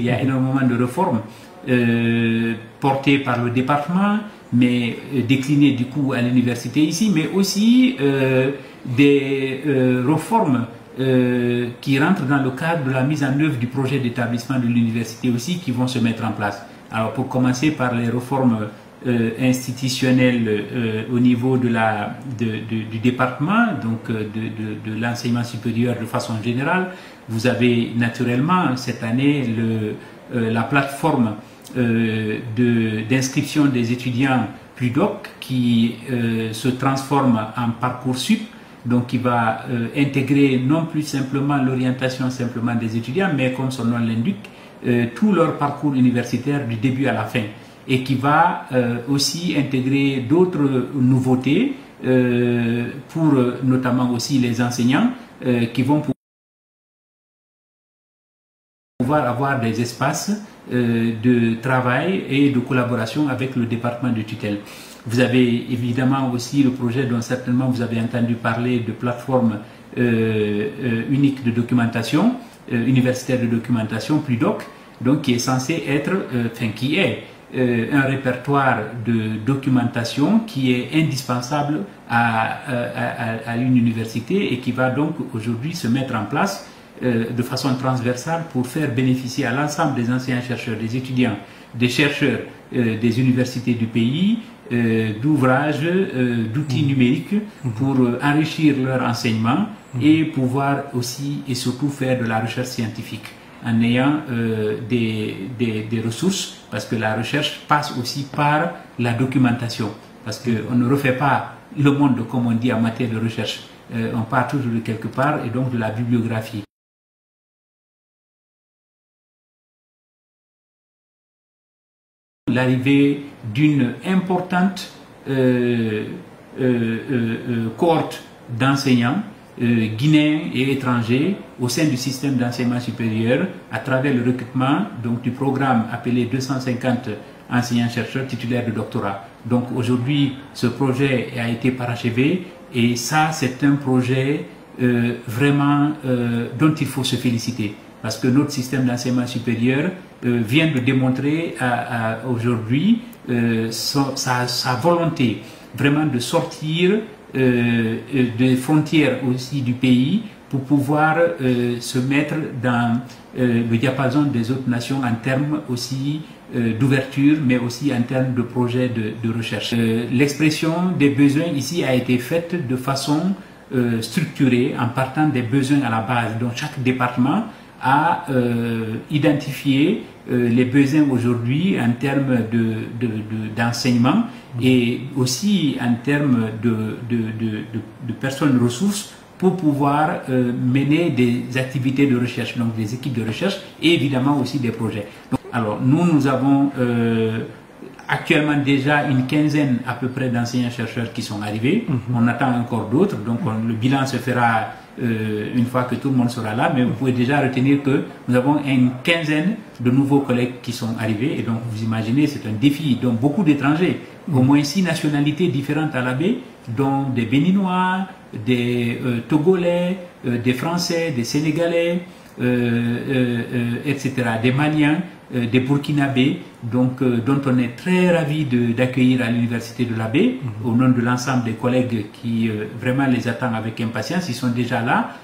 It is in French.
il y a énormément de réformes portées par le département, mais déclinées du coup à l'université ici, mais aussi des réformes qui rentrent dans le cadre de la mise en œuvre du projet d'établissement de l'université aussi, qui vont se mettre en place. Alors pour commencer par les réformes institutionnelles au niveau de du département, donc de l'enseignement supérieur de façon générale, vous avez naturellement cette année la plateforme d'inscription des étudiants PLUDOC qui se transforme en Parcoursup, donc qui va intégrer non plus simplement l'orientation simplement des étudiants, mais comme son nom l'indique, tout leur parcours universitaire du début à la fin, et qui va aussi intégrer d'autres nouveautés pour notamment aussi les enseignants qui vont pouvoir avoir des espaces de travail et de collaboration avec le département de tutelle. Vous avez évidemment aussi le projet dont certainement vous avez entendu parler, de plateforme unique de documentation, universitaire de documentation, PLUDOC, donc qui est censé être, qui est un répertoire de documentation qui est indispensable à une université et qui va donc aujourd'hui se mettre en place de façon transversale pour faire bénéficier à l'ensemble des enseignants-chercheurs, des étudiants, des chercheurs des universités du pays, d'ouvrages, d'outils numériques pour enrichir leur enseignement et pouvoir aussi et surtout faire de la recherche scientifique en ayant des ressources, parce que la recherche passe aussi par la documentation, parce qu'on ne refait pas le monde comme on dit en matière de recherche, on part toujours de quelque part et donc de la bibliographie. L'arrivée d'une importante cohorte d'enseignants guinéens et étrangers au sein du système d'enseignement supérieur à travers le recrutement donc, du programme appelé 250 enseignants-chercheurs titulaires de doctorat. Donc aujourd'hui, ce projet a été parachevé et ça, c'est un projet vraiment dont il faut se féliciter. Parce que notre système d'enseignement supérieur vient de démontrer aujourd'hui sa volonté vraiment de sortir des frontières aussi du pays pour pouvoir se mettre dans le diapason des autres nations en termes aussi d'ouverture, mais aussi en termes de projets de recherche. L'expression des besoins ici a été faite de façon structurée en partant des besoins à la base. Donc chaque département a identifié les besoins aujourd'hui en termes d'enseignement et aussi en termes de personnes ressources pour pouvoir mener des activités de recherche, donc des équipes de recherche et évidemment aussi des projets. Donc, alors nous avons actuellement déjà une quinzaine à peu près d'enseignants-chercheurs qui sont arrivés. On attend encore d'autres, donc le bilan se fera une fois que tout le monde sera là, mais vous pouvez déjà retenir que nous avons une quinzaine de nouveaux collègues qui sont arrivés et donc vous imaginez c'est un défi, donc beaucoup d'étrangers, au moins 6 nationalités différentes à la baie, dont des Béninois, des Togolais, des Français, des Sénégalais, etc., des Maliens, des Burkinabés, donc dont on est très ravis d'accueillir à l'université de la baie, au nom de l'ensemble des collègues qui vraiment les attendent avec impatience. Ils sont déjà là.